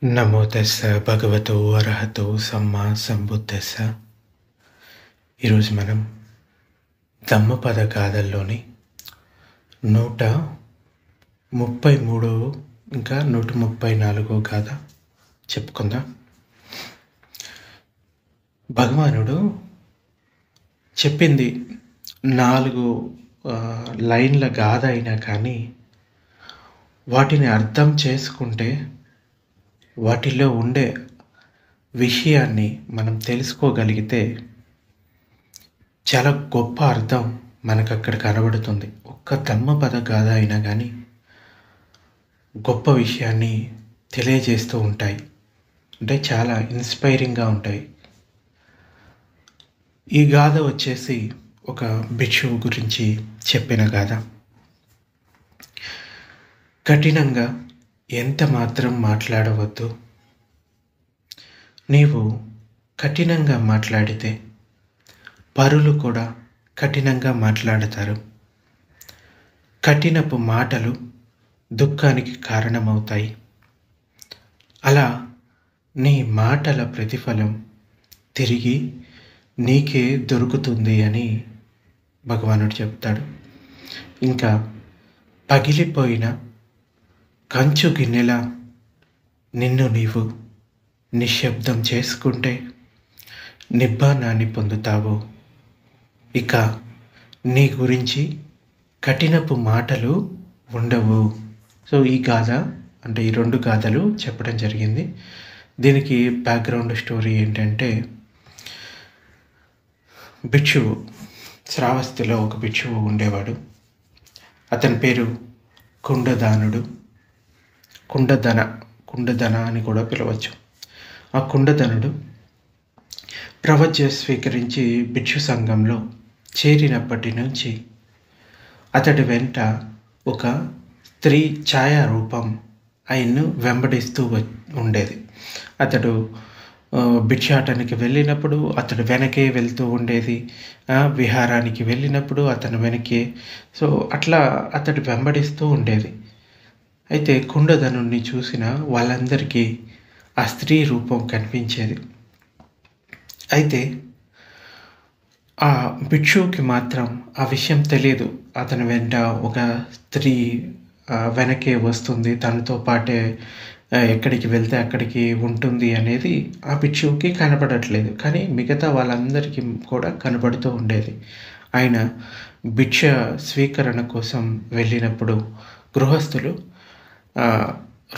నమో తస్స భగవతో అర్హతో సమ్మా సంబుద్ధస్స. ఈరోజు మనం ధమ్మపద గాథల్లోని 133 ఇంకా 134 గాథ చెప్పుకుందాం. భగవానుడు చెప్పింది 4 లైన్ల గాథ అయినా కానీ వాటిని అర్థం చేసుకుంటే వాటిలో ఉండే విషయాన్ని మనం తెలుసుకోగలిగితే చాలా గొప్ప అర్థం మనకు అక్కడ కనబడుతుంది. ఒక్క ధమ్మపద గాథ అయినా కానీ గొప్ప విషయాన్ని తెలియజేస్తూ ఉంటాయి, అంటే చాలా ఇన్స్పైరింగ్గా ఉంటాయి. ఈ గాథ వచ్చేసి ఒక భిక్షువు గురించి చెప్పిన గాథ. కఠినంగా ఎంత మాత్రం మాట్లాడవద్దు. నీవు కఠినంగా మాట్లాడితే పరులు కూడా కఠినంగా మాట్లాడతారు. కఠినపు మాటలు దుఃఖానికి కారణమవుతాయి. అలా నీ మాటల ప్రతిఫలం తిరిగి నీకే దొరుకుతుంది అని భగవానుడు చెప్తాడు. ఇంకా పగిలిపోయిన కంచు గిన్నెలా నిన్ను నీవు నిశ్శబ్దం చేసుకుంటే నిబ్బానాన్ని పొందుతావు. ఇక నీ గురించి కఠినపు మాటలు ఉండవు. సో ఈ గాథ అంటే ఈ 2 గాథలు చెప్పడం జరిగింది. దీనికి బ్యాక్గ్రౌండ్ స్టోరీ ఏంటంటే, భిక్షువు శ్రావస్తిలో ఒక భిక్షువు ఉండేవాడు. అతని పేరు కుండదానుడు. కుండధన అని కూడా పిలవచ్చు. ఆ కుండధనుడు ప్రవజ్య స్వీకరించి భిక్షు సంఘంలో చేరినప్పటి నుంచి అతడి వెంట ఒక స్త్రీ ఛాయారూపం ఆయన్ను వెంబడిస్తూ ఉండేది. అతడు భిక్షాటనకి వెళ్ళినప్పుడు అతడు వెనకే వెళ్తూ ఉండేది, విహారానికి వెళ్ళినప్పుడు అతను వెనకే. సో అట్లా అతడు వెంబడిస్తూ ఉండేది. అయితే కుండధనుణ్ణి చూసిన వాళ్ళందరికీ ఆ స్త్రీ రూపం కనిపించేది. అయితే ఆ భిక్షువుకి మాత్రం ఆ విషయం తెలియదు. అతని వెంట ఒక స్త్రీ వెనకే వస్తుంది, తనతో పాటే ఎక్కడికి వెళ్తే అక్కడికి ఉంటుంది అనేది ఆ భిక్షువుకి కనపడట్లేదు. కానీ మిగతా వాళ్ళందరికీ కూడా కనపడుతూ ఉండేది. ఆయన భిక్ష స్వీకరణ కోసం వెళ్ళినప్పుడు గృహస్థులు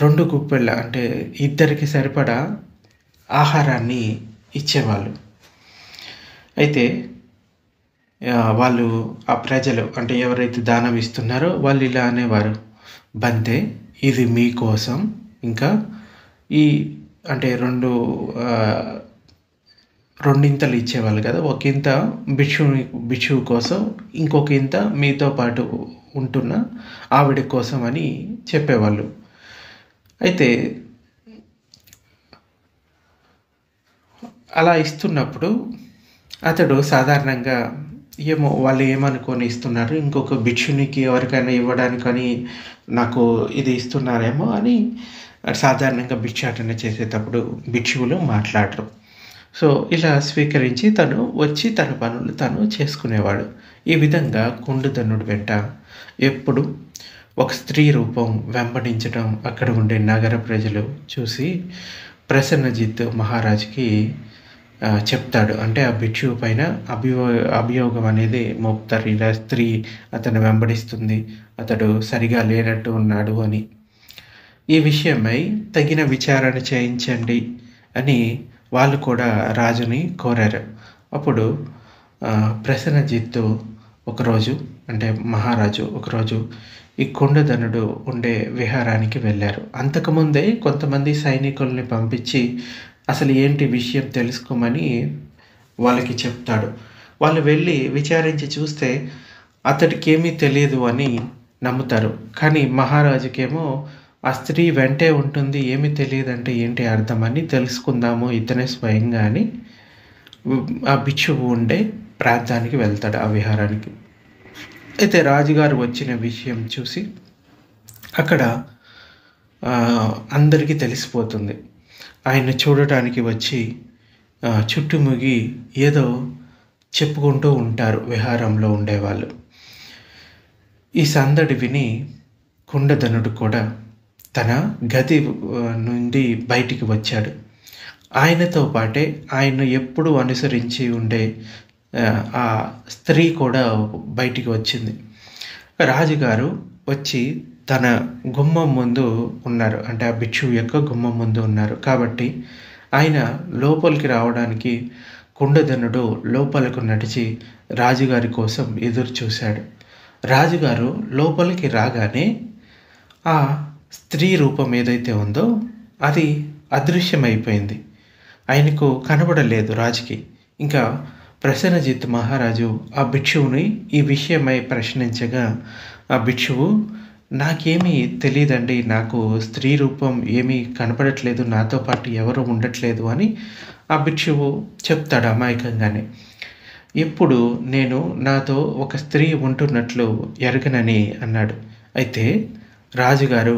2 గుప్పెళ్ళ అంటే 2కి సరిపడా ఆహారాన్ని ఇచ్చేవాళ్ళు. అయితే వాళ్ళు ఆ ప్రజలు అంటే ఎవరైతే దానం ఇస్తున్నారో వాళ్ళు ఇలా అనేవారు, బంతే ఇది మీకోసం, ఇంకా ఈ అంటే 2 ఇంతలు ఇచ్చేవాళ్ళు కదా, ఒక ఇంత భిక్షువు కోసం, ఇంకొక ఇంత మీతో పాటు ఉంటున్న ఆవిడ కోసం అని చెప్పేవాళ్ళు. అయితే అలా ఇస్తున్నప్పుడు అతడు సాధారణంగా ఏమో వాళ్ళు ఏమనుకొని ఇస్తున్నారు, ఇంకొక భిక్షునికి ఎవరికైనా ఇవ్వడానికని నాకు ఇది ఇస్తున్నారేమో అని సాధారణంగా భిక్షాటన చేసేటప్పుడు భిక్షువులు మాట్లాడరు. సో ఇలా స్వీకరించి తను వచ్చి తన పనులు తను చేసుకునేవాడు. ఈ విధంగా కుండధనుడి వెంట ఎప్పుడు ఒక స్త్రీ రూపం వెంబడించడం అక్కడ ఉండే నగర ప్రజలు చూసి ప్రసన్నజిత్ మహారాజుకి చెప్తాడు. అంటే ఆ భిక్షువు పైన అభియోగం అనేది మోపుతారు. ఇలా స్త్రీ అతను వెంబడిస్తుంది, అతడు సరిగా లేనట్టు ఉన్నాడు అని. ఈ విషయమై తగిన విచారణ చేయించండి అని వాళ్ళు కూడా రాజుని కోరారు. అప్పుడు ప్రసన్నజిత్తు ఒకరోజు అంటే మహారాజు ఒకరోజు ఈ కుండధనుడు ఉండే విహారానికి వెళ్ళారు. అంతకుముందే కొంతమంది సైనికుల్ని పంపించి అసలు ఏంటి విషయం తెలుసుకోమని వాళ్ళకి చెప్తాడు. వాళ్ళు వెళ్ళి విచారించి చూస్తే అతడికి ఏమీ తెలియదు అని నమ్ముతారు. కానీ మహారాజుకేమో ఆ స్త్రీ వెంటే ఉంటుంది, ఏమీ తెలియదంటే ఏంటి అర్థం అని తెలుసుకుందాము ఇతనే స్వయంగా అని ఆ భిక్షువు ఉండే ప్రాంతానికి వెళ్తాడు, ఆ విహారానికి. అయితే రాజుగారు వచ్చిన విషయం చూసి అక్కడ అందరికీ తెలిసిపోతుంది. ఆయన్ని చూడటానికి వచ్చి చుట్టుముగి ఏదో చెప్పుకుంటూ ఉంటారు విహారంలో ఉండేవాళ్ళు. ఈ సందడి విని కుండధనుడు కూడా తన గది నుండి బయటికి వచ్చాడు. ఆయనతో పాటే ఆయన్ను ఎప్పుడూ అనుసరించి ఉండే ఆ స్త్రీ కూడా బయటికి వచ్చింది. రాజుగారు వచ్చి తన గుమ్మం ముందు ఉన్నారు, అంటే ఆ భిక్షువు యొక్క గుమ్మం ముందు ఉన్నారు. కాబట్టి ఆయన లోపలికి రావడానికి కుండధనుడు లోపలకు నడిచి రాజుగారి కోసం ఎదురు చూశాడు. రాజుగారు లోపలికి రాగానే ఆ స్త్రీ రూపం ఏదైతే ఉందో అది అదృశ్యమైపోయింది. ఆయనకు కనబడలేదు రాజుకి. ఇంకా ప్రసన్నజిత్ మహారాజు ఆ భిక్షువుని ఈ విషయమై ప్రశ్నించగా ఆ భిక్షువు, నాకేమీ తెలియదండి, నాకు స్త్రీ రూపం ఏమీ కనపడట్లేదు, నాతో పాటు ఎవరు ఉండట్లేదు అని ఆ భిక్షువు చెప్తాడు అమాయకంగానే. ఇప్పుడు నేను నాతో ఒక స్త్రీ ఉంటున్నట్లు ఎరగనని అన్నాడు. అయితే రాజుగారు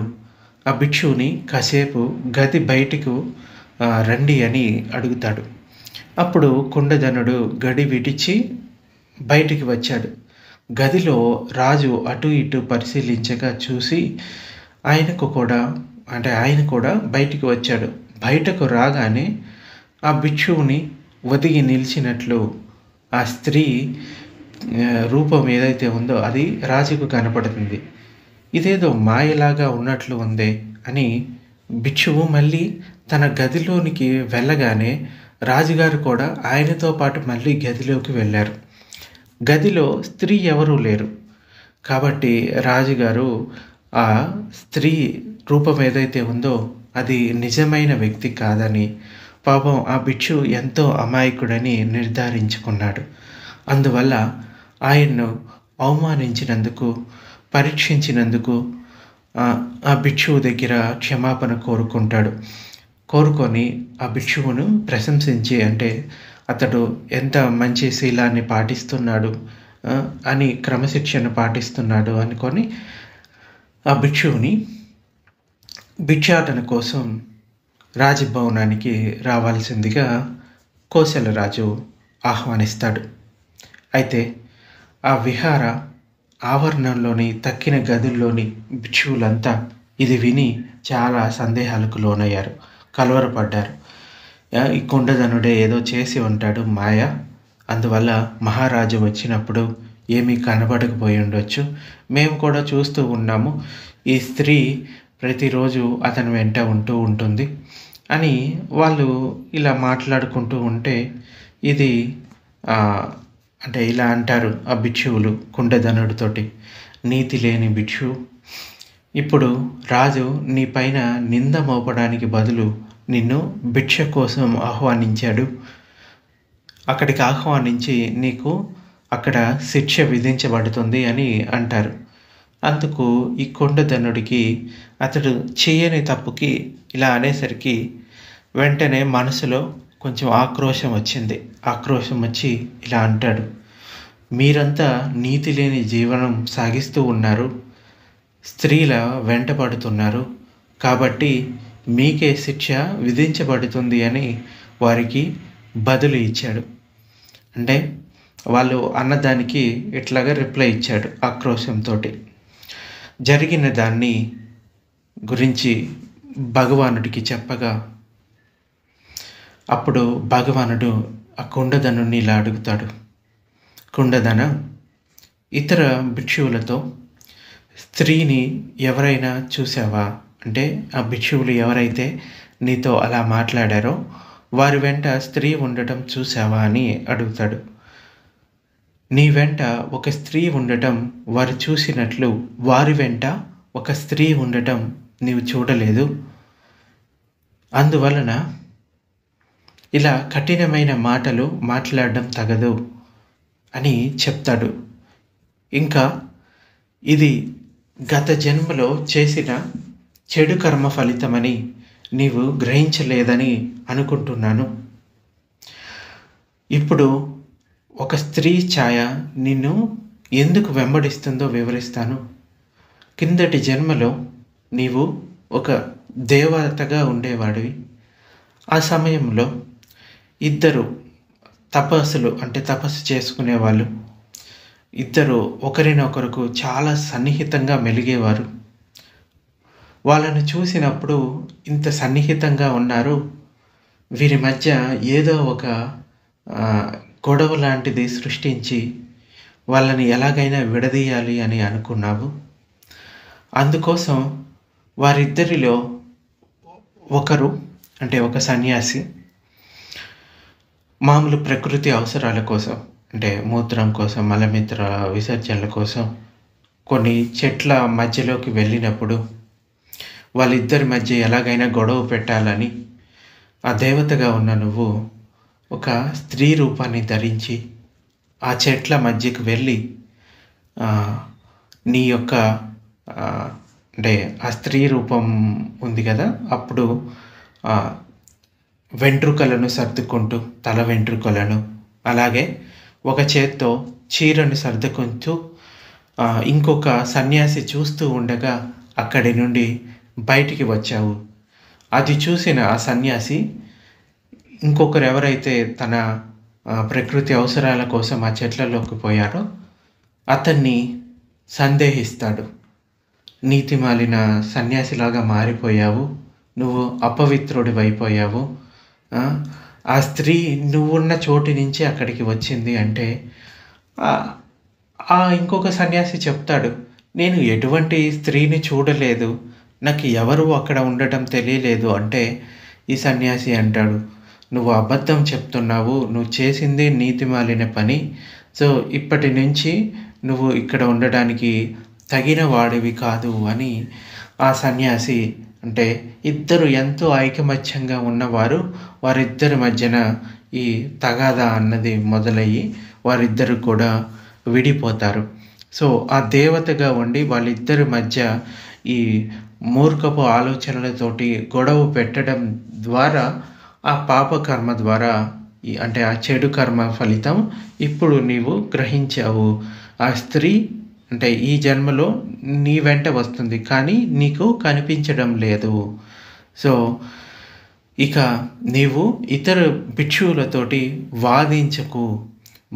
ఆ భిక్షువుని కాసేపు గది బయటకు రండి అని అడుగుతాడు. అప్పుడు కుండధనుడు గడి విడిచి బయటికి వచ్చాడు. గదిలో రాజు అటు ఇటు పరిశీలించగా చూసి ఆయన కూడా బయటికి వచ్చాడు. బయటకు రాగానే ఆ భిక్షువుని ఒదిగి నిలిచినట్లు ఆ స్త్రీ రూపం ఏదైతే ఉందో అది రాజుకు కనపడుతుంది. ఇదేదో మాయలాగా ఉన్నట్లు ఉందే అని భిక్షువు మళ్ళీ తన గదిలోనికి వెళ్ళగానే రాజుగారు కూడా ఆయనతో పాటు మళ్ళీ గదిలోకి వెళ్ళారు. గదిలో స్త్రీ ఎవరూ లేరు. కాబట్టి రాజుగారు ఆ స్త్రీ రూపం ఏదైతే ఉందో అది నిజమైన వ్యక్తి కాదని, పాపం ఆ భిక్షు ఎంతో అమాయకుడని నిర్ధారించుకున్నాడు. అందువల్ల ఆయన్ను అవమానించినందుకు, పరీక్షించినందుకు ఆ భిక్షువు దగ్గర క్షమాపణ కోరుకొని ఆ భిక్షువును ప్రశంసించి, అంటే అతడు ఎంత మంచి శీలాన్ని పాటిస్తున్నాడు అని, క్రమశిక్షణ పాటిస్తున్నాడు అనుకొని ఆ భిక్షువుని భిక్షాటన కోసం రాజభవనానికి రావాల్సిందిగా కోసలరాజు ఆహ్వానిస్తాడు. అయితే ఆ విహార ఆవరణంలోని తక్కిన గదుల్లోని భిక్షువులంతా ఇది విని చాలా సందేహాలకు లోనయ్యారు, కలవరపడ్డారు. ఈ కుండధనుడే ఏదో చేసి ఉంటాడు మాయ, అందువల్ల మహారాజు వచ్చినప్పుడు ఏమీ కనబడకపోయి ఉండొచ్చు, మేము కూడా చూస్తూ ఉన్నాము, ఈ స్త్రీ ప్రతిరోజు అతని వెంట ఉంటుంది అని వాళ్ళు ఇలా మాట్లాడుకుంటూ ఉంటే, ఇది అంటే ఇలా అంటారు ఆ భిక్షువులు కుండధనుడితోటి, నీతి లేని భిక్షువు, ఇప్పుడు రాజు నీ పైన నింద మోపడానికి బదులు నిన్ను భిక్ష కోసం ఆహ్వానించాడు. అక్కడికి ఆహ్వానించి నీకు అక్కడ శిక్ష విధించబడుతుంది అని అంటారు. అందుకు ఈ కుండధనుడికి అతడు చేయని తప్పుకి ఇలా అనేసరికి వెంటనే మనసులో కొంచెం ఆక్రోశం వచ్చి ఇలా అంటాడు, మీరంతా నీతి లేని జీవనం సాగిస్తూ ఉన్నారు, స్త్రీల వెంటపడుతున్నారు, కాబట్టి మీకే శిక్ష విధించబడుతుంది అని వారికి బదులు ఇచ్చాడు. అంటే వాళ్ళు అన్నదానికి ఇట్లాగా రిప్లై ఇచ్చాడు ఆక్రోశంతో. జరిగిన దాన్ని గురించి భగవానుడికి చెప్పగా అప్పుడు భగవానుడు ఆ కుండధనుని ఇలా అడుగుతాడు, కుండధన, ఇతర భిక్షువులతో స్త్రీని ఎవరైనా చూసావా? అంటే ఆ భిక్షువులు ఎవరైతే నీతో అలా మాట్లాడారో వారి వెంట స్త్రీ ఉండటం చూసావా అని అడుగుతాడు. నీ వెంట ఒక స్త్రీ ఉండటం వారు చూసినట్లు వారి వెంట ఒక స్త్రీ ఉండటం నీవు చూడలేదు, అందువలన ఇలా కఠినమైన మాటలు మాట్లాడడం తగదు అని చెప్తాడు. ఇంకా ఇది గత జన్మలో చేసిన చెడు కర్మ ఫలితమని నీవు గ్రహించలేదని అనుకుంటున్నాను. ఇప్పుడు ఒక స్త్రీ ఛాయ నిన్ను ఎందుకు వెంబడిస్తుందో వివరిస్తాను. కిందటి జన్మలో నీవు ఒక దేవతగా ఉండేవాడివి. ఆ సమయంలో ఇద్దరు తపస్సు చేసుకునేవాళ్ళు. ఇద్దరు ఒకరినొకరకు చాలా సన్నిహితంగా మెలిగేవారు. వాళ్ళని చూసినప్పుడు ఇంత సన్నిహితంగా ఉన్నారు, వీరి మధ్య ఏదో ఒక గొడవ లాంటిది సృష్టించి వాళ్ళని ఎలాగైనా విడదీయాలి అని అనుకున్నావు. అందుకోసం వారిద్దరిలో ఒకరు ఒక సన్యాసి మామూలు ప్రకృతి అవసరాల కోసం, మూత్రం కోసం, మలమూత్ర విసర్జనల కోసం కొన్ని చెట్ల మధ్యలోకి వెళ్ళినప్పుడు వాళ్ళిద్దరి మధ్య ఎలాగైనా గొడవ పెట్టాలని ఆ దేవతగా ఉన్న నువ్వు ఒక స్త్రీ రూపాన్ని ధరించి ఆ చెట్ల మధ్యకు వెళ్ళి నీ యొక్క ఆ స్త్రీ రూపం ఉంది కదా, అప్పుడు వెంట్రుకలను సర్దుకుంటూ, తల వెంట్రుకలను, అలాగే ఒక చేత్తో చీరను సర్దుకుంటూ ఇంకొక సన్యాసి చూస్తూ ఉండగా అక్కడి నుండి బయటికి వచ్చావు. అది చూసిన ఆ సన్యాసి ఇంకొకరు ఎవరైతే తన ప్రకృతి అవసరాల కోసం ఆ చెట్లలోకి పోయారో అతన్ని సందేహిస్తాడు. నీతిమాలిన సన్యాసిలాగా మారిపోయావు, నువ్వు అపవిత్రుడివైపోయావు, ఆ స్త్రీ నువ్వున్న చోటు నుంచి అక్కడికి వచ్చింది అంటే ఆ ఇంకొక సన్యాసి చెప్తాడు, నేను ఎటువంటి స్త్రీని చూడలేదు, నాకు ఎవరు అక్కడ ఉండటం తెలియలేదు అంటే ఈ సన్యాసి అంటాడు, నువ్వు అబద్ధం చెప్తున్నావు, నువ్వు చేసింది నీతిమాలిన పని, సో ఇప్పటి నుంచి నువ్వు ఇక్కడ ఉండడానికి తగిన వాడివి కాదు అని ఆ సన్యాసి ఇద్దరు ఎంతో ఐకమత్యంగా ఉన్నవారు, వారిద్దరి మధ్యన ఈ తగాదా అన్నది మొదలయ్యి వారిద్దరు కూడా విడిపోతారు. సో ఆ దేవతగా ఉండి వాళ్ళిద్దరి మధ్య ఈ మూర్ఖపు ఆలోచనలతోటి గొడవ పెట్టడం ద్వారా ఆ పాపకర్మ ద్వారా ఆ చెడు కర్మ ఫలితం ఇప్పుడు నీవు గ్రహించావు. ఆ స్త్రీ ఈ జన్మలో నీ వెంట వస్తుంది, కానీ నీకు కనిపించడం లేదు. సో ఇక నీవు ఇతర భిక్షువులతోటి వాదించకు,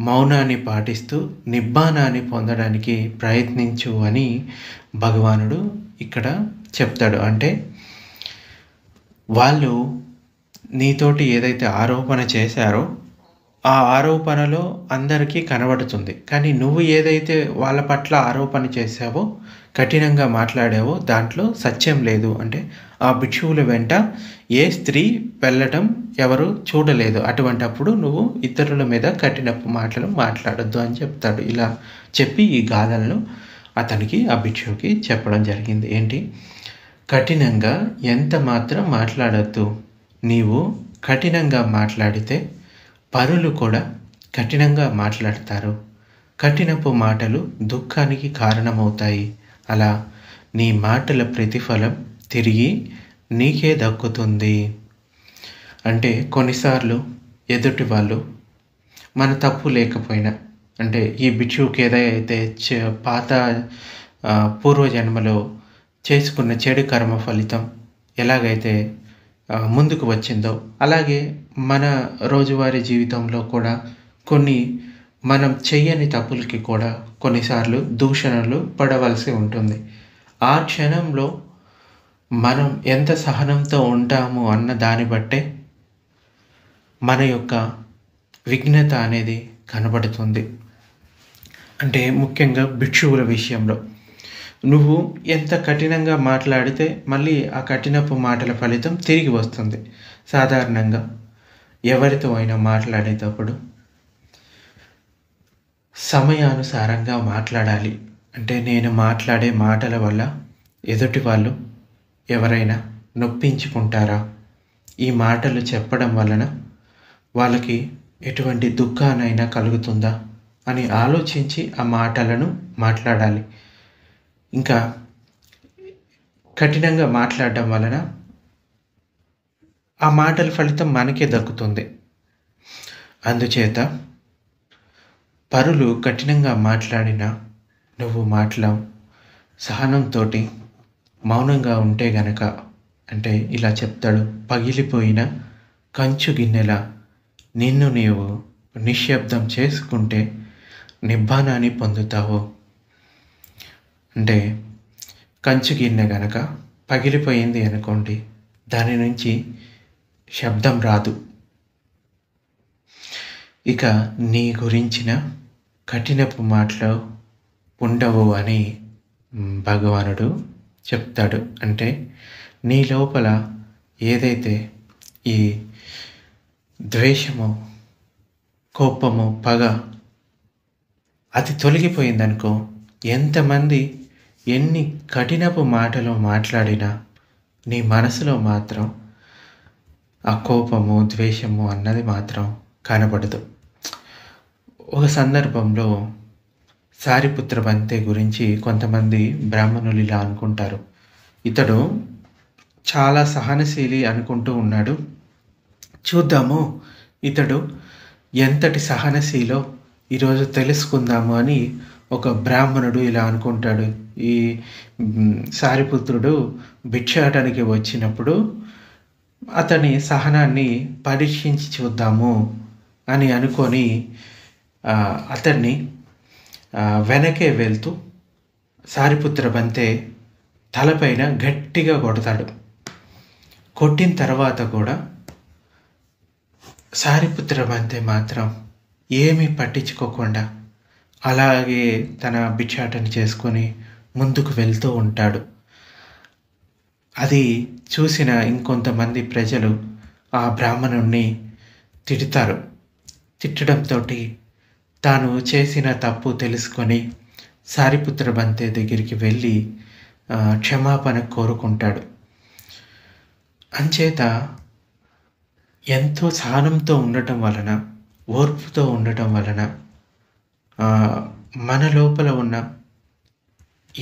మౌనాన్ని పాటిస్తూ నిబ్బానాన్ని పొందడానికి ప్రయత్నించు అని భగవానుడు ఇక్కడ చెప్తాడు. వాళ్ళు నీతోటి ఏదైతే ఆరోపణ చేశారో ఆ ఆరోపణలో అందరికీ కనబడుతుంది, కానీ నువ్వు ఏదైతే వాళ్ళ పట్ల ఆరోపణ చేశావో, కఠినంగా మాట్లాడావో దాంట్లో సత్యం లేదు. ఆ భిక్షువుల వెంట ఏ స్త్రీ వెళ్ళటం ఎవరు చూడలేదు, అటువంటప్పుడు నువ్వు ఇతరుల మీద కఠినపు మాటలు మాట్లాడొద్దు అని చెప్తాడు. ఇలా చెప్పి ఈ గాథలను అతనికి, ఆ భిక్షువుకి చెప్పడం జరిగింది. కఠినంగా ఎంత మాత్రం మాట్లాడొద్దు, నీవు కఠినంగా మాట్లాడితే పరులు కూడా కఠినంగా మాట్లాడతారు, కఠినపు మాటలు దుఃఖానికి కారణమవుతాయి, అలా నీ మాటల ప్రతిఫలం తిరిగి నీకే దక్కుతుంది. కొన్నిసార్లు ఎదుటి వాళ్ళు మన తప్పు లేకపోయినా, ఈ భిక్షువుకి ఏదైతే పాత పూర్వజన్మలో చేసుకున్న చెడు కర్మ ఫలితం ఎలాగైతే ముందుకు వచ్చిందో, అలాగే మన రోజువారీ జీవితంలో కూడా కొన్ని మనం చెయ్యని తప్పులకి కూడా కొన్నిసార్లు దూషణలు పడవలసి ఉంటుంది. ఆ క్షణంలో మనం ఎంత సహనంతో ఉంటాము అన్న దాన్ని బట్టే మన యొక్క విఘ్నత అనేది కనబడుతుంది. ముఖ్యంగా భిక్షువుల విషయంలో నువ్వు ఎంత కఠినంగా మాట్లాడితే మళ్ళీ ఆ కఠినపు మాటల ఫలితం తిరిగి వస్తుంది. సాధారణంగా ఎవరితో అయినా మాట్లాడేటప్పుడు సమయానుసారంగా మాట్లాడాలి. నేను మాట్లాడే మాటల వల్ల ఎదుటి వాళ్ళు ఎవరైనా నొప్పించుకుంటారా, ఈ మాటలు చెప్పడం వలన వాళ్ళకి ఎటువంటి దుఃఖానైనా కలుగుతుందా అని ఆలోచించి ఆ మాటలను మాట్లాడాలి. ఇంకా కఠినంగా మాట్లాడడం వలన ఆ మాటల ఫలితం మనకే దక్కుతుంది. అందుచేత పరులు కఠినంగా మాట్లాడినా నువ్వు మాట్లావు సహనంతో మౌనంగా ఉంటే గనక ఇలా చెప్తాడు, పగిలిపోయిన కంచు గిన్నెల నిన్ను నీవు నిశ్శబ్దం చేసుకుంటే నిబ్బానాన్ని పొందుతావు. అంటే కంచు గిన్నె గనక పగిలిపోయింది అనుకోండి, దాని నుంచి శబ్దం రాదు. ఇక నీ గురించిన కఠినపు మాటలు ఉండవు అని భగవానుడు చెప్తాడు. అంటే నీ లోపల ఏదైతే ఈ ద్వేషము, కోపము, పగ అది తొలగిపోయిందనుకో, ఎంతమంది ఎన్ని కఠినపు మాటలు మాట్లాడినా నీ మనసులో మాత్రం ఆ కోపము, ద్వేషము అన్నది మాత్రం కనబడదు. ఒక సందర్భంలో సారిపుత్ర బంతే గురించి కొంతమంది బ్రాహ్మణులు ఇలా అనుకుంటారు. ఇతడు చాలా సహనశీలి అనుకుంటూ ఉన్నాడు, చూద్దాము ఇతడు ఎంతటి సహనశీలో ఈరోజు తెలుసుకుందాము అని ఒక బ్రాహ్మణుడు ఇలా అనుకుంటాడు. ఈ సారిపుత్రుడు భిక్షాటనికి వచ్చినప్పుడు అతని సహనాన్ని పరీక్షించి చూద్దాము అని అనుకొని అతన్ని వెనకే వెళ్తూ సారిపుత్ర బంతే తలపైన గట్టిగా కొడతాడు. కొట్టిన తర్వాత కూడా సారిపుత్ర బంతే మాత్రం ఏమీ పట్టించుకోకుండా అలాగే తన భిక్షాటన చేసుకొని ముందుకు వెళ్తూ ఉంటాడు. అది చూసిన ఇంకొంతమంది ప్రజలు ఆ బ్రాహ్మణుణ్ణి తిడతారు. తిట్టడంతో తాను చేసిన తప్పు తెలుసుకొని సారిపుత్ర బంతే దగ్గరికి వెళ్ళి క్షమాపణ కోరుకుంటాడు. అంచేత ఎంతో సహనంతో ఉండటం వలన, ఓర్పుతో ఉండటం వలన మన లోపల ఉన్న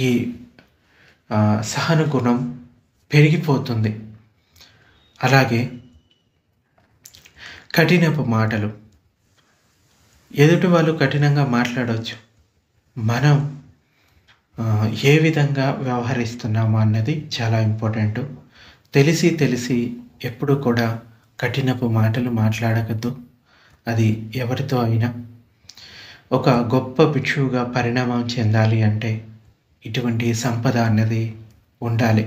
ఈ సహన గుణం పెరిగిపోతుంది. అలాగే కఠినపు మాటలు, ఎదుటి వాళ్ళు కఠినంగా మాట్లాడవచ్చు, మనం ఏ విధంగా వ్యవహరిస్తున్నాము అన్నది చాలా ఇంపార్టెంట్. తెలిసి ఎప్పుడు కూడా కఠినపు మాటలు మాట్లాడకద్దు. అది ఎవరితో అయినా. ఒక గొప్ప భిక్షువుగా పరిణామం చెందాలి అంటే ఇటువంటి సంపద అన్నది ఉండాలి.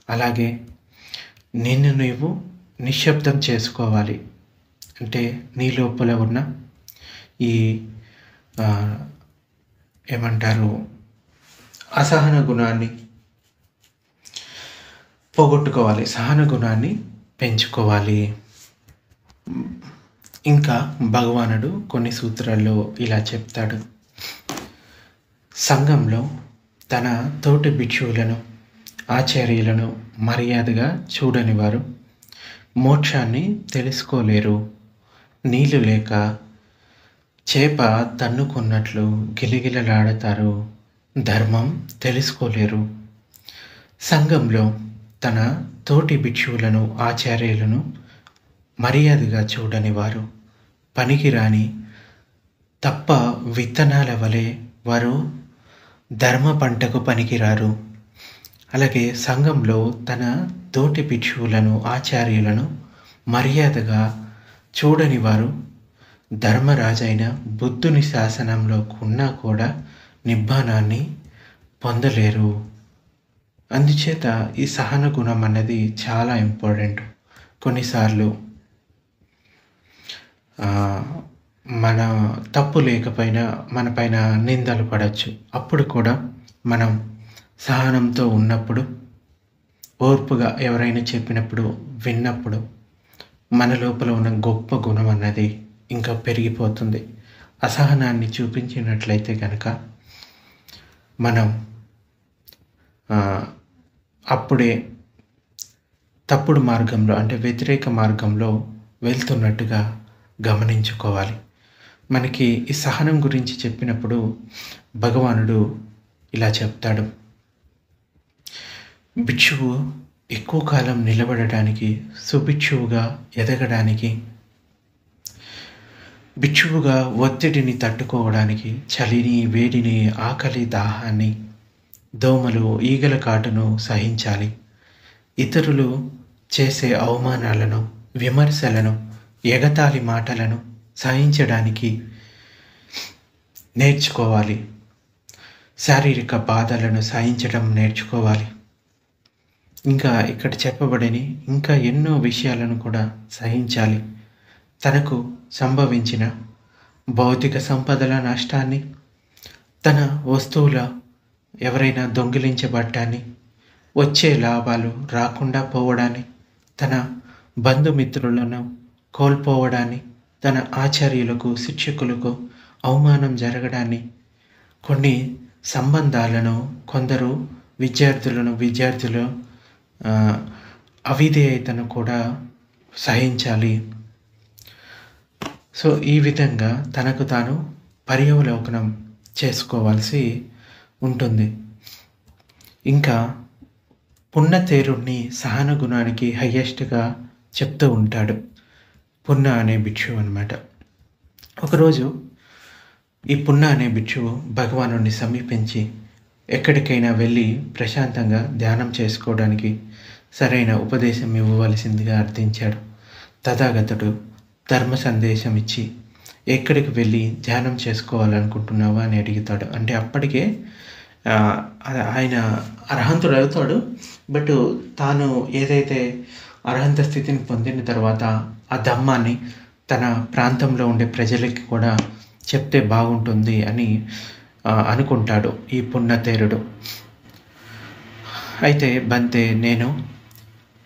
అలాగే నిన్ను నీవు నిశ్శబ్దం చేసుకోవాలి. అంటే నీ లోపల ఉన్న ఈ ఏమంటారు అసహన గుణాన్ని పోగొట్టుకోవాలి, సహన గుణాన్ని పెంచుకోవాలి. ఇంకా భగవానుడు కొన్ని సూత్రాల్లో ఇలా చెప్తాడు. సంఘంలో తన తోటి భిక్షువులను, ఆచార్యులను మర్యాదగా చూడని వారు మోక్షాన్ని తెలుసుకోలేరు. నీళ్లు లేక చేప తన్నుకున్నట్లు గిలిగిలలాడతారు, ధర్మం తెలుసుకోలేరు. సంఘంలో తన తోటి భిక్షువులను, ఆచార్యులను మర్యాదగా చూడని వారు పనికిరాని తప్ప విత్తనాల వలె వారు ధర్మ పంటకు పనికిరారు. అలాగే సంఘంలో తన తోటి భిక్షువులను, ఆచార్యులను మర్యాదగా చూడని వారు ధర్మరాజైన బుద్ధుని శాసనంలో ఉన్నా కూడా నిబ్బానాన్ని పొందలేరు. అందుచేత ఈ సహన గుణం అన్నది చాలా ఇంపార్టెంట్. కొన్నిసార్లు మన తప్పు లేకపోయినా మన పైన నిందలు పడవచ్చు. అప్పుడు కూడా మనం సహనంతో ఉన్నప్పుడు, ఓర్పుగా ఎవరైనా చెప్పినప్పుడు విన్నప్పుడు మన లోపల ఉన్న గొప్ప గుణం అన్నది ఇంకా పెరిగిపోతుంది. అసహనాన్ని చూపించినట్లయితే కనుక మనం అప్పుడే తప్పుడు మార్గంలో, అంటే వ్యతిరేక మార్గంలో వెళ్తున్నట్టుగా గమనించుకోవాలి. మనకి ఈ సహనం గురించి చెప్పినప్పుడు భగవానుడు ఇలా చెప్తాడు. భిక్షువు ఎక్కువ కాలం నిలబడడానికి, సుభిక్షువుగా ఎదగడానికి, భిక్షువుగా ఒత్తిడిని తట్టుకోవడానికి, చలిని, వేడిని, ఆకలి, దాహాన్ని, దోమలు, ఈగల కాటును సహించాలి. ఇతరులు చేసే అవమానాలను విమర్శలను, ఎగతాళి మాటలను సహించడానికి నేర్చుకోవాలి. శారీరక బాధలను సహించడం నేర్చుకోవాలి. ఇంకా ఇక్కడ చెప్పబడని ఇంకా ఎన్నో విషయాలను కూడా సహించాలి. తనకు సంభవించిన భౌతిక సంపదల నష్టాన్ని, తన వస్తువుల ఎవరైనా దొంగిలించబడ్డాన్ని, వచ్చే లాభాలు రాకుండా పోవడాన్ని, తన బంధుమిత్రులను కోల్పోవడాన్ని, తన ఆచార్యులకు, శిక్షకులకు అవమానం జరగడాన్ని, కొన్ని సంబంధాలను, కొందరు విద్యార్థులు అవిధేయతను కూడా సహించాలి. సో ఈ విధంగా తనకు తాను పర్యవలోకనం చేసుకోవాల్సి ఉంటుంది. ఇంకా పున్నతేరుణ్ణి సహన గుణానికి హయ్యెస్ట్గా చెప్తూ ఉంటాడు పున్న అనే భిక్షువు అన్నమాట. ఒకరోజు ఈ పున్న అనే భిక్షువు భగవానుడిని సమీపించి ఎక్కడికైనా వెళ్ళి ప్రశాంతంగా ధ్యానం చేసుకోవడానికి సరైన ఉపదేశం ఇవ్వవలసిందిగా అర్థించాడు. తథాగతుడు ధర్మ సందేశం ఇచ్చి, ఎక్కడికి వెళ్ళి ధ్యానం చేసుకోవాలనుకుంటున్నావా అని అడుగుతాడు. అంటే అప్పటికే ఆయన అర్హంతుడు అవుతాడు. బట్ తాను ఏదైతే అర్హంత స్థితిని పొందిన తర్వాత ఆ ధమ్మాన్ని తన ప్రాంతంలో ఉండే ప్రజలకి కూడా చెప్తే బాగుంటుంది అని అనుకుంటాడు ఈ పున్నతేరుడు. అయితే బంతే, నేను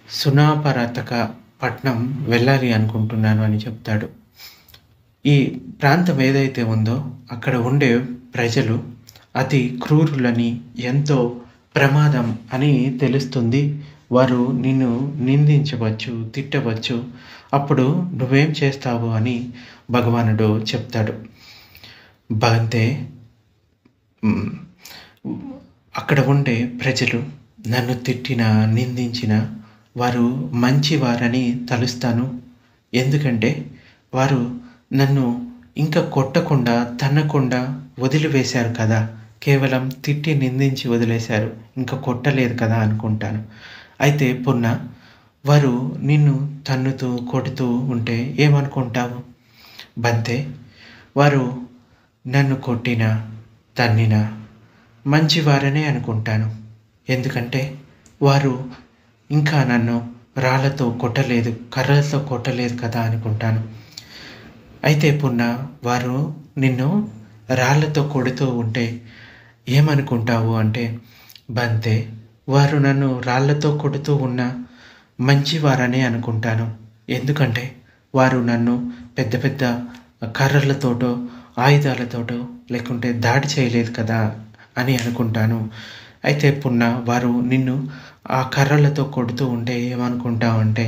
సునాపరతక పట్నం వెళ్ళాలి అనుకుంటున్నాను అని చెప్తాడు. ఈ ప్రాంతం ఏదైతే ఉందో అక్కడ ఉండే ప్రజలు అతి క్రూరులని, ఎంతో ప్రమాదం అని తెలుస్తుంది. వారు నిన్ను నిందించవచ్చు, తిట్టవచ్చు. అప్పుడు నువ్వేం చేస్తావు అని భగవానుడు చెప్తాడు. బంతే, అక్కడ ఉండే ప్రజలు నన్ను తిట్టినా, నిందించినా వారు మంచివారని తలుస్తాను. ఎందుకంటే వారు నన్ను ఇంకా కొట్టకుండా, తన్నకుండా వదిలివేశారు కదా. కేవలం తిట్టి నిందించి వదిలేశారు, ఇంకా కొట్టలేదు కదా అనుకుంటాను. అయితే పున్న, వారు నిన్ను తన్నుతూ కొడుతూ ఉంటే ఏమనుకుంటావు? బంతే, వారు నన్ను కొట్టినా, తన్నినా మంచివారనే అనుకుంటాను. ఎందుకంటే వారు ఇంకా నన్ను రాళ్ళతో కొట్టలేదు, కర్రలతో కొట్టలేదు కదా అనుకుంటాను. అయితే పున్న, వారు నిన్ను రాళ్ళతో కొడుతూ ఉంటే ఏమనుకుంటావు అంటే, బంతే, వారు నన్ను రాళ్ళతో కొడుతూ ఉన్న మంచివారనే అనుకుంటాను. ఎందుకంటే వారు నన్ను పెద్ద పెద్ద కర్రలతోటో, ఆయుధాలతోటో లేకుంటే దాడి చేయలేదు కదా అని అనుకుంటాను. అయితే పున్న, వారు నిన్ను ఆ కర్రలతో కొడుతూ ఉంటే ఏమనుకుంటావు అంటే,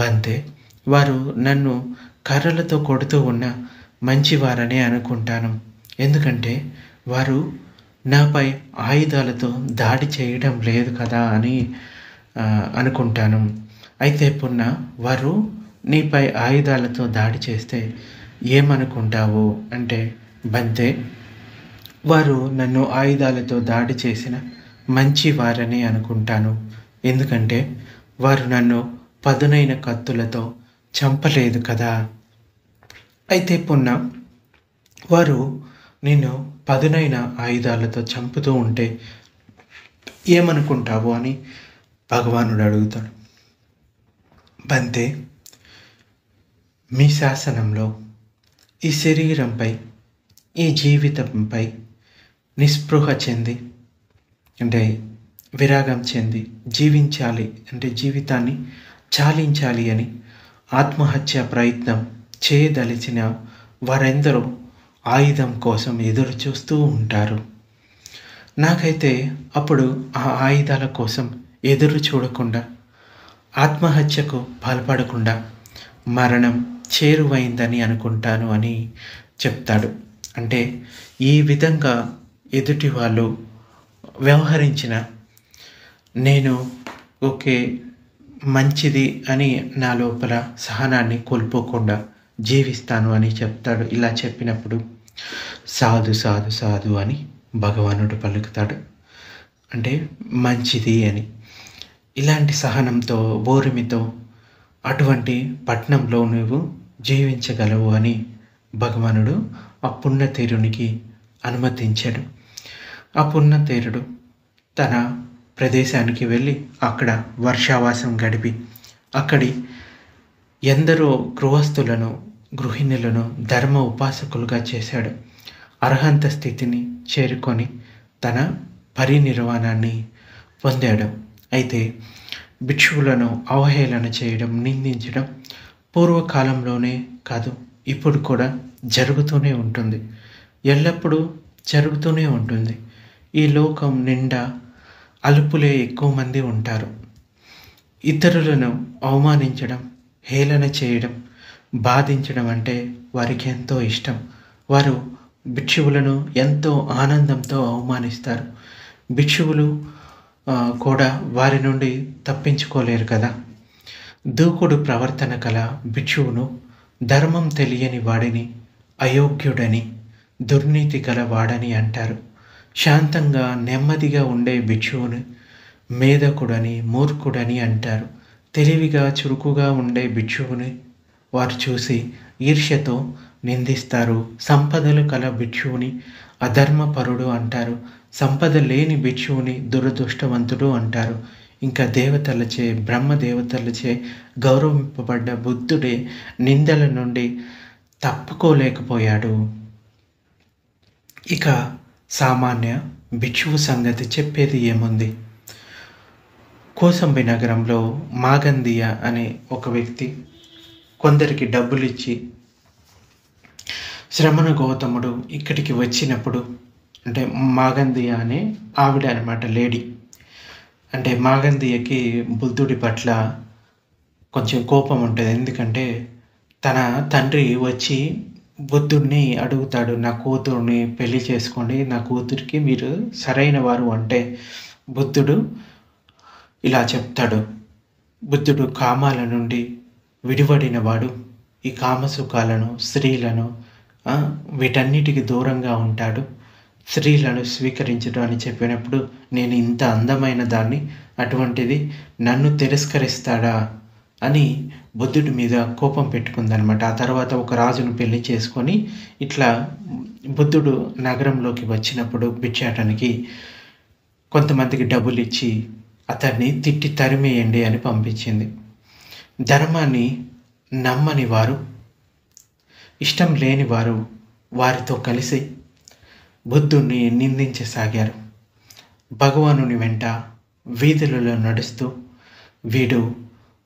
బంతే, వారు నన్ను కర్రలతో కొడుతూ ఉన్న మంచివారనే అనుకుంటాను. ఎందుకంటే వారు నాపై ఆయుధాలతో దాడి చేయడం లేదు కదా అని అనుకుంటాను. అయితే పున్న, వారు నీపై ఆయుధాలతో దాడి చేస్తే ఏమనుకుంటావు అంటే, బంతే, వారు నన్ను ఆయుధాలతో దాడి చేసిన మంచివారని అనుకుంటాను. ఎందుకంటే వారు నన్ను పదునైన కత్తులతో చంపలేదు కదా. అయితే పున్న, వారు నిన్ను పదునైన ఆయుధాలతో చంపుతూ ఉంటే ఏమనుకుంటావు అని భగవానుడు అడుగుతాడు. బంతే, మీ శాసనంలో ఈ శరీరంపై, ఈ జీవితంపై నిస్పృహ చెంది, అంటే విరాగం చెంది జీవించాలి, అంటే జీవితాన్ని చాలించాలి అని ఆత్మహత్య ప్రయత్నం చేయదలిచిన వారెందరో ఆయుధం కోసం ఎదురు చూస్తూ ఉంటారు. నాకైతే అప్పుడు ఆ ఆయుధాల కోసం ఎదురు చూడకుండా, ఆత్మహత్యకు పాల్పడకుండా మరణం చేరువైందని అనుకుంటాను అని చెప్తాడు. అంటే ఈ విధంగా ఎదుటి వాళ్ళు వ్యవహరించిన నేను ఓకే మంచిది అని నా లోపల సహనాన్ని కోల్పోకుండా జీవిస్తాను అని చెప్తాడు. ఇలా చెప్పినప్పుడు సాధు సాధు సాధు అని భగవానుడు పలుకుతాడు. అంటే మంచిది అని. ఇలాంటి సహనంతో, ఓర్మితో అటువంటి పట్టణంలో నువ్వు జీవించగలవు అని భగవానుడు ఆ పుణ్యతీరునికి అనుమతించాడు. ఆ పుణ్యతీరుడు తన ప్రదేశానికి వెళ్ళి అక్కడ వర్షావాసం గడిపి అక్కడి ఎందరో గృహస్థులను గృహిణులను ధర్మ ఉపాసకులుగా చేశాడు. అర్హంత స్థితిని చేరుకొని తన పరినిర్వాణాన్ని పొందాడు. అయితే భిక్షువులను అవహేళన చేయడం, నిందించడం పూర్వకాలంలోనే కాదు, ఇప్పుడు కూడా జరుగుతూనే ఉంటుంది, ఎల్లప్పుడూ జరుగుతూనే ఉంటుంది. ఈ లోకం నిండా అల్పులే ఎక్కువ మంది ఉంటారు. ఇతరులను అవమానించడం, హేళన చేయడం, బాధించడం అంటే వారికి ఎంతో ఇష్టం. వారు భిక్షువులను ఎంతో ఆనందంతో అవమానిస్తారు. భిక్షువులు కూడా వారి నుండి తప్పించుకోలేరు కదా. దూకుడు ప్రవర్తన కల భిక్షువును ధర్మం తెలియని వాడిని అయోగ్యుడని, దుర్నీతి గల వాడని అంటారు. శాంతంగా నెమ్మదిగా ఉండే భిక్షువుని మేధకుడని, మూర్ఖుడని అంటారు. తెలివిగా చురుకుగా ఉండే భిక్షువుని వారు చూసి ఈర్ష్యతో నిందిస్తారు. సంపదలు కల భిక్షువుని అధర్మపరుడు అంటారు. సంపద లేని భిక్షువుని దురదృష్టవంతుడు అంటారు. ఇంకా దేవతలచే, బ్రహ్మదేవతలచే గౌరవింపబడ్డ బుద్ధుడే నిందల నుండి తప్పుకోలేకపోయాడు. ఇక సామాన్య భిక్షువు సంగతి చెప్పేది ఏముంది? కోసంబి నగరంలో మాగంధియ అనే ఒక వ్యక్తి కొందరికి డబ్బులు ఇచ్చి శ్రమణ గౌతముడు ఇక్కడికి వచ్చినప్పుడు, అంటే మాగంధియ అనే ఆవిడ అనమాట, లేడీ. అంటే మాగంధియకి బుద్ధుడి పట్ల కొంచెం కోపం ఉంటుంది. ఎందుకంటే తన తండ్రి వచ్చి బుద్ధుడిని అడుగుతాడు, నా కూతురుని పెళ్లి చేసుకోండి, నా కూతురికి మీరు సరైన వారు అంటే బుద్ధుడు ఇలా చెప్తాడు. బుద్ధుడు కామాల నుండి విడివడినవాడు, ఈ కామసుఖాలను, స్త్రీలను, వీటన్నిటికి దూరంగా ఉంటాడు, స్త్రీలను స్వీకరించడం అని చెప్పినప్పుడు, నేను ఇంత అందమైన దాన్ని, అటువంటిది నన్ను తిరస్కరిస్తాడా అని బుద్ధుడి మీద కోపం పెట్టుకుందనమాట. ఆ తర్వాత ఒక రాజును పెళ్లి చేసుకొని ఇట్లా బుద్ధుడు నగరంలోకి వచ్చినప్పుడు భిక్షాటనికి కొంతమందికి డబ్బులు ఇచ్చి అతన్ని తిట్టి తరిమేయండి అని పంపించింది. ధర్మాన్ని నమ్మని వారు, ఇష్టం లేని వారు వారితో కలిసి బుద్ధుణ్ణి నిందించసాగారు. భగవానుని వెంట వీధులలో నడుస్తూ వీడు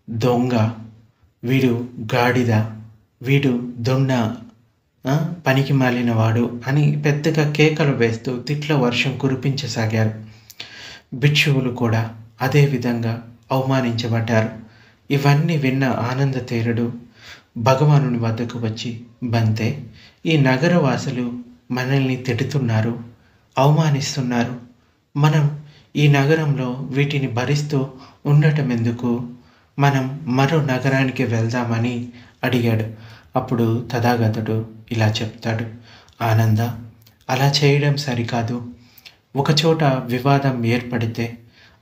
దొంగ, వీడు గాడిద, వీడు దొండ, పనికి మాలినవాడు అని పెద్దగా కేకలు వేస్తూ తిట్ల వర్షం కురిపించసాగారు. భిక్షువులు కూడా అదే విధంగా అవమానించబడ్డారు. ఇవన్నీ విన్న ఆనందతీరుడు భగవానుని వద్దకు వచ్చి, బంతే, ఈ నగరవాసులు మనల్ని తిడుతున్నారు, అవమానిస్తున్నారు, మనం ఈ నగరంలో వీటిని భరిస్తూ ఉండటం ఎందుకు, మనం మరో నగరానికి వెళ్దామని అడిగాడు. అప్పుడు తథాగతుడు ఇలా చెప్తాడు, ఆనంద, అలా చేయడం సరికాదు. ఒకచోట వివాదం ఏర్పడితే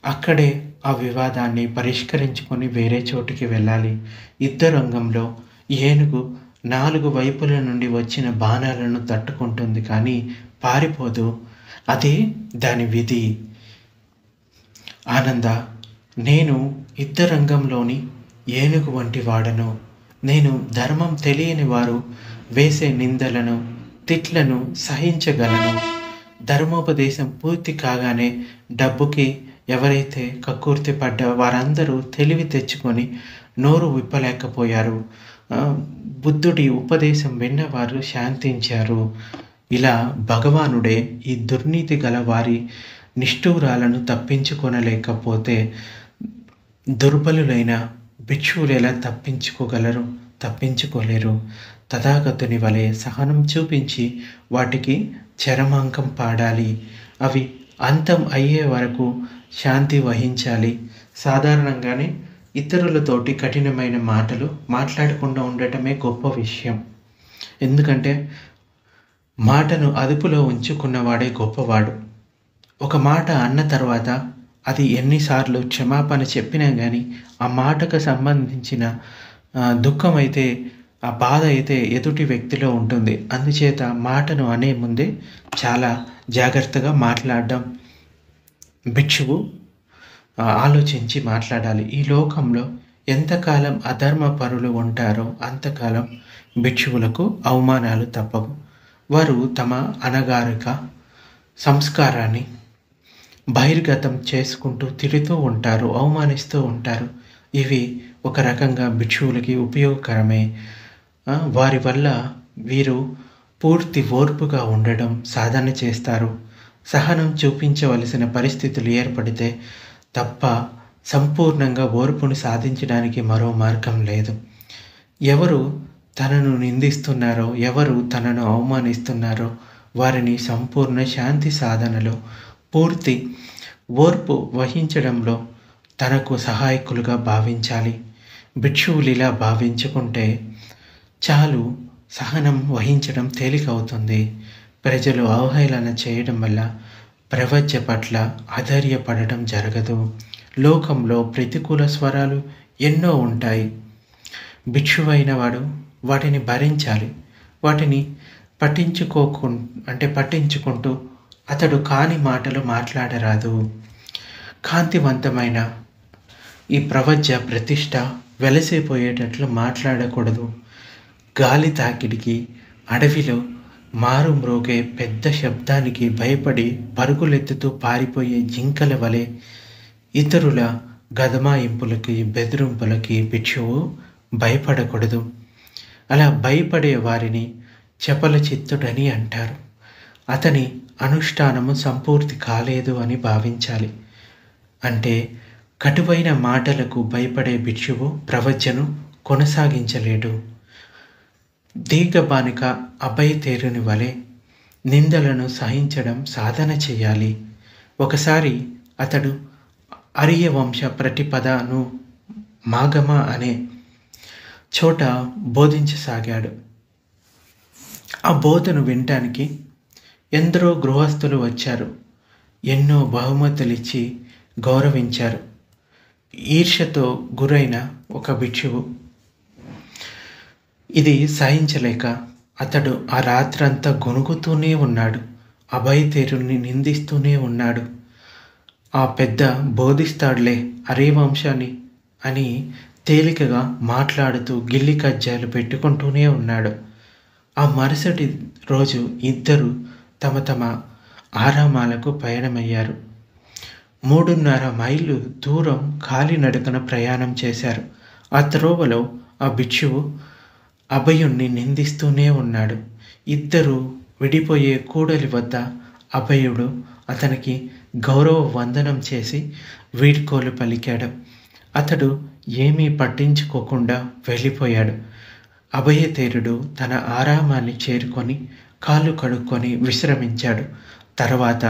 అక్కడే ఆ వివాదాన్ని పరిష్కరించుకొని వేరే చోటుకి వెళ్ళాలి. యుద్ధరంగంలో ఏనుగు 4 వైపుల నుండి వచ్చిన బాణాలను తట్టుకుంటుంది, కానీ పారిపోదు. అది దాని విధి. ఆనంద, నేను యుద్ధరంగంలోని ఏనుగు వంటి వాడను. నేను ధర్మం తెలియని వారు వేసే నిందలను, తిట్లను సహించగలను. ధర్మోపదేశం పూర్తి కాగానే డబ్బుకి ఎవరైతే కక్కుర్తి పడ్డ వారందరూ తెలివి తెచ్చుకొని నోరు విప్పలేకపోయారు. బుద్ధుడి ఉపదేశం విన్నవారు శాంతించారు. ఇలా భగవానుడే ఈ దుర్నీతి గల వారి నిష్ఠూరాలను తప్పించుకొనలేకపోతే దుర్బలులైన భిక్షువులు ఎలా తప్పించుకోగలరు? తప్పించుకోలేరు. తథాగతుని వలె సహనం చూపించి వాటికి చరమాంకం పాడాలి. అవి అంతం అయ్యే వరకు శాంతి వహించాలి. సాధారణంగానే ఇతరులతోటి కఠినమైన మాటలు మాట్లాడకుండా ఉండటమే గొప్ప విషయం. ఎందుకంటే మాటను అదుపులో ఉంచుకున్నవాడే గొప్పవాడు. ఒక మాట అన్న తర్వాత అది ఎన్నిసార్లు క్షమాపణ చెప్పినా కానీ ఆ మాటకు సంబంధించిన దుఃఖం అయితే, ఆ బాధ అయితే ఎదుటి వ్యక్తిలో ఉంటుంది. అందుచేత మాటను అనే ముందే చాలా జాగ్రత్తగా మాట్లాడడం భిక్షువు ఆలోచించి మాట్లాడాలి. ఈ లోకంలో ఎంతకాలం అధర్మ పరులు ఉంటారో అంతకాలం భిక్షువులకు అవమానాలు తప్పవు. వారు తమ అనగారిక సంస్కారాన్ని బహిర్గతం చేసుకుంటూ తిడుతూ ఉంటారు, అవమానిస్తూ ఉంటారు. ఇవి ఒక రకంగా భిక్షువులకి ఉపయోగకరమే. వారి వల్ల వీరు పూర్తి ఓర్పుగా ఉండడం సాధన చేస్తారు. సహనం చూపించవలసిన పరిస్థితులు ఏర్పడితే తప్ప సంపూర్ణంగా ఓర్పును సాధించడానికి మరో మార్గం లేదు. ఎవరు తనను నిందిస్తున్నారో, ఎవరు తనను అవమానిస్తున్నారో వారిని సంపూర్ణ శాంతి సాధనలో పూర్తి ఓర్పు వహించడంలో తనకు సహాయకులుగా భావించాలి. భిక్షువులు ఇలా భావించుకుంటే చాలు, సహనం వహించడం తేలికవుతుంది. ప్రజలు అవహేళన చేయడం వల్ల ప్రవజ్య పట్ల ఆధైర్యపడడం జరగదు. లోకంలో ప్రతికూల స్వరాలు ఎన్నో ఉంటాయి. భిక్షువైన వాడు వాటిని భరించాలి. వాటిని పట్టించుకుంటూ అతడు కాని మాటలు మాట్లాడరాదు. కాంతివంతమైన ఈ ప్రవజ్య ప్రతిష్ట వెలసిపోయేటట్లు మాట్లాడకూడదు. గాలి తాకిడికి, అడవిలో మారుమ్రోగే పెద్ద శబ్దానికి భయపడి పరుగులెత్తుతూ పారిపోయే జింకల వలె ఇతరుల గదమాయింపులకి, బెదిరింపులకి భిక్షువు భయపడకూడదు. అలా భయపడే వారిని చపల చిత్తుడని అంటారు. అతని అనుష్ఠానము సంపూర్తి కాలేదు అని భావించాలి. అంటే కటువైన మాటలకు భయపడే భిక్షువు ప్రవజ్యను కొనసాగించలేడు. దీర్ఘబానిక అభయతేరుని వలె నిందలను సహించడం సాధన చేయాలి. ఒకసారి అతడు ఆర్యవంశ ప్రతిపదను మాగమ అనే చోట బోధించసాగాడు. ఆ బోధను వినటానికి ఎందరో గృహస్థులు వచ్చారు. ఎన్నో బహుమతులిచ్చి గౌరవించారు. ఈర్ష్యతో గురైన ఒక భిక్షువు ఇది సహించలేక అతడు ఆ రాత్రంతా గొనుగుతూనే ఉన్నాడు. అభయతేరుని నిందిస్తూనే ఉన్నాడు. ఆ పెద్ద బోధిస్తాడులే అరేవంశాన్ని అని తేలికగా మాట్లాడుతూ గిల్లి కజ్జాలు పెట్టుకుంటూనే ఉన్నాడు. ఆ మరుసటి రోజు ఇద్దరు తమ తమ ఆరామాలకు పయనమయ్యారు. 3.5 మైళ్ళు దూరం కాలినడకన ప్రయాణం చేశారు. ఆ త్రోవలో ఆ భిక్షువు అభయుణ్ణి నిందిస్తూనే ఉన్నాడు. ఇద్దరు విడిపోయే కూడలి వద్ద అభయుడు అతనికి గౌరవ వందనం చేసి వీడ్కోలు పలికాడు. అతడు ఏమీ పట్టించుకోకుండా వెళ్ళిపోయాడు. అభయతేరుడు తన ఆరామాన్ని చేరుకొని కాళ్ళు కడుక్కొని విశ్రమించాడు. తర్వాత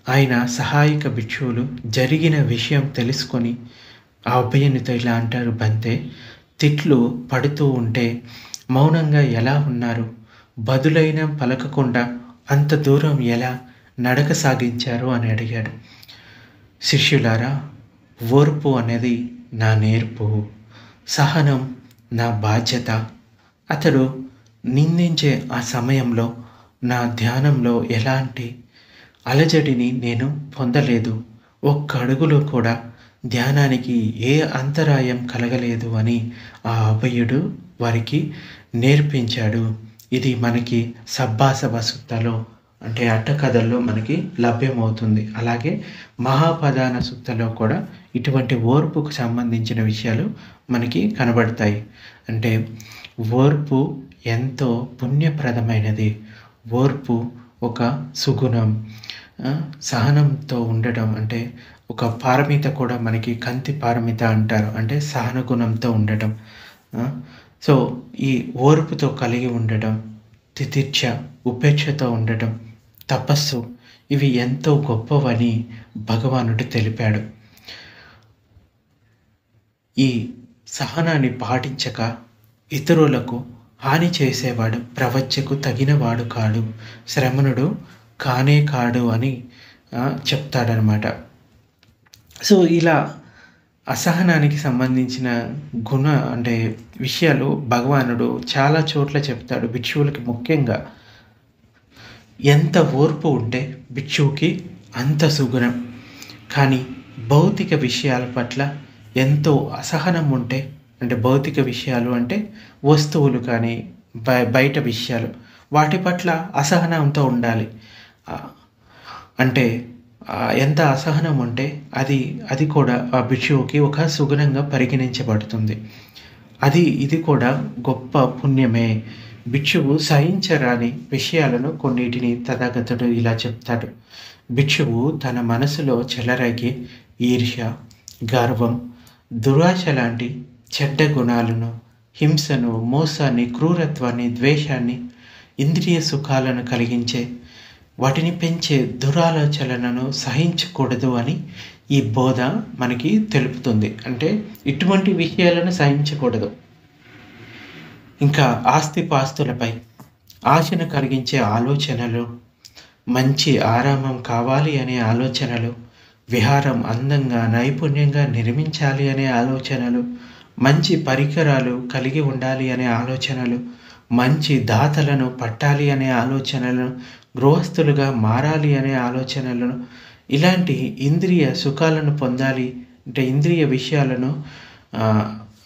ఆయన సహాయక భిక్షువులు జరిగిన విషయం తెలుసుకొని ఆ అభయునితో ఇలా అంటారు, బంతే, తిట్లు పడుతూ ఉంటే మౌనంగా ఎలా ఉన్నారు? బదులైన పలకకుండా అంత దూరం ఎలా నడక సాగించారు అని అడిగాడు. శిష్యులారా, ఓర్పు అనేది నా నేర్పు, సహనం నా బాధ్యత. అతడు నిందించే ఆ సమయంలో నా ధ్యానంలో ఎలాంటి అలజడిని నేను పొందలేదు. ఒక్క అడుగులో కూడా ధ్యానానికి ఏ అంతరాయం కలగలేదు అని ఆ అభయుడు వారికి నేర్పించాడు. ఇది మనకి సబ్బాసవ సుత్తలో అంటే అట్టకథల్లో మనకి లభ్యమవుతుంది. అలాగే మహాపదాన సుత్తలో కూడా ఇటువంటి ఓర్పుకు సంబంధించిన విషయాలు మనకి కనబడతాయి. అంటే ఓర్పు ఎంతో పుణ్యప్రదమైనది. ఓర్పు ఒక సుగుణం. సహనంతో ఉండడం అంటే ఒక పారమిత కూడా మనకి కంతి పారమిత అంటారు. అంటే సహన గుణంతో ఉండటం. సో ఈ ఓర్పుతో కలిగి ఉండటం, తితిక్ష, ఉపేక్షతో ఉండటం, తపస్సు, ఇవి ఎంతో గొప్పవని భగవానుడు తెలిపాడు. ఈ సహనాన్ని పాటించక ఇతరులకు హాని చేసేవాడు ప్రవజ్యకు తగినవాడు కాడు, శ్రమణుడు కానే కాడు అని చెప్తాడనమాట. సో ఇలా అసహనానికి సంబంధించిన గుణ అంటే విషయాలు భగవానుడు చాలా చోట్ల చెప్తాడు. భిక్షువులకి ముఖ్యంగా ఎంత ఓర్పు ఉంటే భిక్షువుకి అంత సుగుణం. కానీ భౌతిక విషయాల పట్ల ఎంతో అసహనం ఉంటే, అంటే భౌతిక విషయాలు అంటే వస్తువులు కానీ బయట విషయాలు, వాటి పట్ల అసహనంతో ఉండాలి. అంటే ఎంత అసహనం ఉంటే అది కూడా ఆ భిక్షువుకి ఒక సుగుణంగా పరిగణించబడుతుంది. ఇది కూడా గొప్ప పుణ్యమే. భిక్షువు సహించరాని విషయాలను కొన్నిటిని తథాగతుడు ఇలా చెప్తాడు. భిక్షువు తన మనసులో చెలరేగే ఈర్ష్య, గర్వం, దురాశ లాంటి చెడ్డ గుణాలను, హింసను, మోసాన్ని, క్రూరత్వాన్ని, ద్వేషాన్ని, ఇంద్రియ సుఖాలను కలిగించే వాటిని పెంచే దురాలోచనలను సహించకూడదు అని ఈ బోధ మనకి తెలుపుతుంది. అంటే ఇటువంటి విషయాలను సహించకూడదు. ఇంకా ఆస్తిపాస్తులపై ఆశను కలిగించే ఆలోచనలు, మంచి ఆరామం కావాలి అనే ఆలోచనలు, విహారం అందంగా నైపుణ్యంగా నిర్మించాలి అనే ఆలోచనలు, మంచి పరికరాలు కలిగి ఉండాలి అనే ఆలోచనలు, మంచి దాతలను పట్టాలి అనే ఆలోచనలను, గృహస్థులుగా మారాలి అనే ఆలోచనలను, ఇలాంటి ఇంద్రియ సుఖాలను పొందాలి అంటే ఇంద్రియ విషయాలను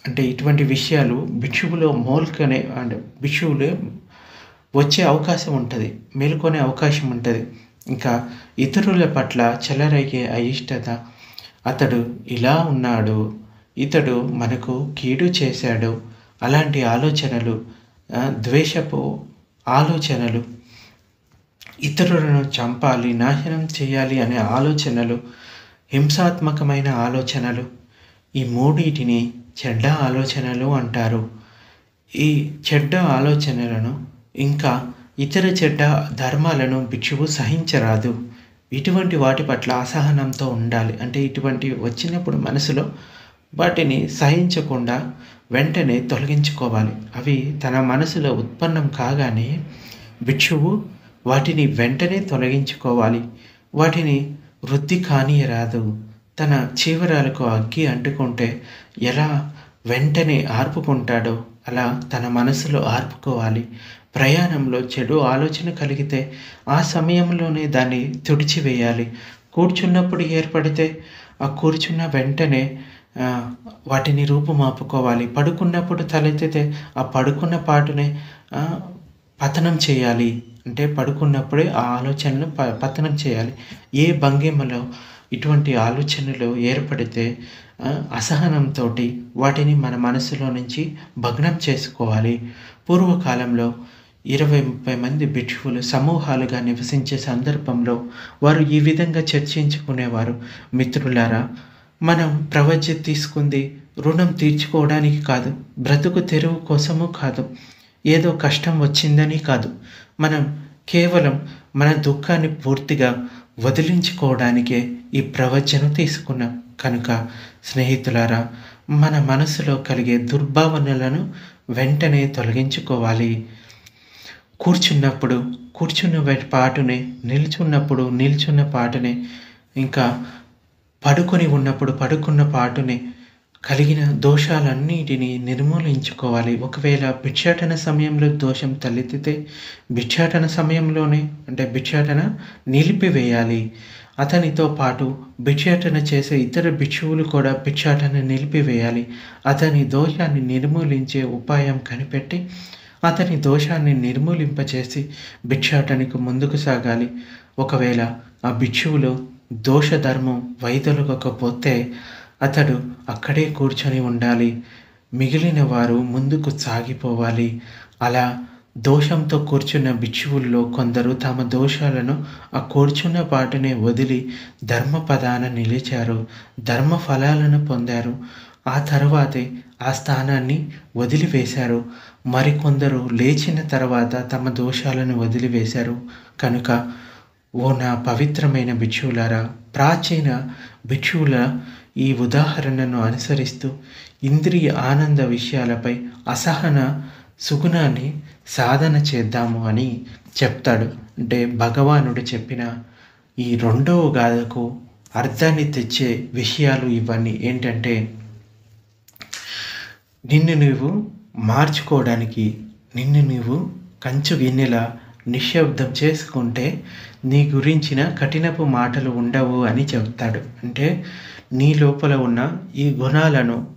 అంటే ఇటువంటి విషయాలు భిక్షువులో అంటే భిక్షువులో వచ్చే అవకాశం ఉంటుంది, మేలుకొనే అవకాశం ఉంటుంది. ఇంకా ఇతరుల పట్ల చెలరేగే అయిష్టత, అతడు ఇలా ఉన్నాడు, ఇతడు మనకు కీడు చేశాడు, అలాంటి ఆలోచనలు, ద్వేషపు ఆలోచనలు, ఇతరులను చంపాలి, నాశనం చేయాలి అనే ఆలోచనలు, హింసాత్మకమైన ఆలోచనలు, ఈ మూడింటిని చెడ్డ ఆలోచనలు అంటారు. ఈ చెడ్డ ఆలోచనలను ఇంకా ఇతర చెడ్డ ధర్మాలను భిక్షువు సహించరాదు. ఇటువంటి వాటి పట్ల అసహనంతో ఉండాలి. అంటే ఇటువంటివి వచ్చినప్పుడు మనసులో వాటిని సహించకుండా వెంటనే తొలగించుకోవాలి. అవి తన మనసులో ఉత్పన్నం కాగానే భిక్షువు వాటిని వెంటనే తొలగించుకోవాలి. వాటిని వృద్ధి కానీయరాదు. తన చీవరాలకు అగ్గి అంటుకుంటే ఎలా వెంటనే ఆర్పుకుంటాడో అలా తన మనసులో ఆర్పుకోవాలి. ప్రయాణంలో చెడు ఆలోచన కలిగితే ఆ సమయంలోనే దాన్ని తుడిచివేయాలి. కూర్చున్నప్పుడు ఏర్పడితే ఆ కూర్చున్న వెంటనే వాటిని రూపుమాపుకోవాలి. పడుకున్నప్పుడు తలెత్తితే ఆ పడుకున్న పాటునే పతనం చేయాలి. అంటే పడుకున్నప్పుడే ఆ ఆలోచనలు పతనం చేయాలి. ఏ భంగిమలో ఇటువంటి ఆలోచనలు ఏర్పడితే అసహనంతో వాటిని మన మనసులో నుంచి భగ్నం చేసుకోవాలి. పూర్వకాలంలో 20-30 మంది భిక్షువులు సమూహాలుగా నివసించే సందర్భంలో వారు ఈ విధంగా చర్చించుకునేవారు. మిత్రులారా, మనం ప్రవజ్య తీసుకుంది రుణం తీర్చుకోవడానికి కాదు, బ్రతుకు తెరువు కోసము కాదు, ఏదో కష్టం వచ్చిందని కాదు, మనం కేవలం మన దుఃఖాన్ని పూర్తిగా వదిలించుకోవడానికే ఈ ప్రవచనం తీసుకున్నాం. కనుక స్నేహితులారా, మన మనసులో కలిగే దుర్భావనలను వెంటనే తొలగించుకోవాలి. కూర్చున్న పాటునే, నిల్చున్నప్పుడు నిల్చున్న పాటునే, ఇంకా పడుకొని ఉన్నప్పుడు పడుకున్న పాటునే కలిగిన దోషాలన్నిటినీ నిర్మూలించుకోవాలి. ఒకవేళ భిక్షాటన సమయంలో దోషం తలెత్తితే భిక్షాటన సమయంలోనే అంటే భిక్షాటన నిలిపివేయాలి. అతనితో పాటు భిక్షాటన చేసే ఇతర భిక్షువులు కూడా భిక్షాటన నిలిపివేయాలి. అతని దోషాన్ని నిర్మూలించే ఉపాయం కనిపెట్టి అతని దోషాన్ని నిర్మూలింపచేసి భిక్షాటనకు ముందుకు సాగాలి. ఒకవేళ ఆ భిక్షువులో దోషధర్మం వైదొలగకపోతే అతడు అక్కడే కూర్చొని ఉండాలి. మిగిలిన వారు ముందుకు సాగిపోవాలి. అలా దోషంతో కూర్చున్న భిక్షువుల్లో కొందరు తమ దోషాలను ఆ కూర్చున్న పాటనే వదిలి ధర్మపదాన నిలిచారు, ధర్మ ఫలాలను పొందారు. ఆ తర్వాతే ఆ స్థానాన్ని వదిలివేశారు. మరికొందరు లేచిన తర్వాత తమ దోషాలను వదిలివేశారు. కనుక ఓ నా పవిత్రమైన భిక్షువులారా, ప్రాచీన భిక్షువుల ఈ ఉదాహరణను అనుసరిస్తూ ఇంద్రియ ఆనంద విషయాలపై అసహన సుగుణాన్ని సాధన చేద్దాము అని చెప్తాడు. అంటే భగవానుడు చెప్పిన ఈ రెండవ గాథకు అర్థాన్ని తెచ్చే విషయాలు ఇవన్నీ. ఏంటంటే నిన్ను నువ్వు మార్చుకోవడానికి, నిన్ను నువ్వు కంచు గిన్నెలా నిశ్శబ్దం చేసుకుంటే నీ గురించిన కఠినపు మాటలు ఉండవు అని చెప్తాడు. అంటే నీ లోపల ఉన్న ఈ గుణాలను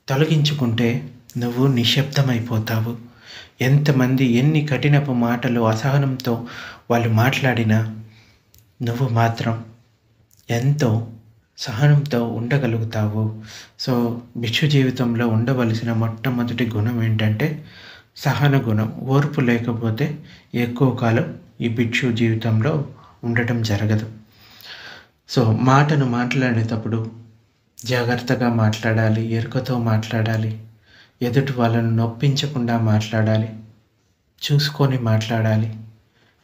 తొలగించుకుంటే నువ్వు నిశ్శబ్దమైపోతావు. ఎంతమంది ఎన్ని కఠినపు మాటలు అసహనంతో వాళ్ళు మాట్లాడినా నువ్వు మాత్రం ఎంతో సహనంతో ఉండగలుగుతావు. సో భిక్షు జీవితంలో ఉండవలసిన మొట్టమొదటి గుణం ఏంటంటే సహన గుణం. ఓర్పు లేకపోతే ఎక్కువ కాలం ఈ భిక్షు జీవితంలో ఉండటం జరగదు. సో మాటను మాట్లాడేటప్పుడు జాగ్రత్తగా మాట్లాడాలి, ఎరుకతో మాట్లాడాలి, ఎదుటి వాళ్ళను నొప్పించకుండా మాట్లాడాలి, చూసుకొని మాట్లాడాలి.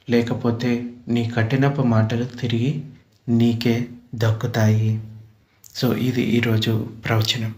లేకపోతే నీ కఠినపు మాటలు తిరిగి నీకే దక్కుతాయి. సో ఇది ఈరోజు ప్రవచనం.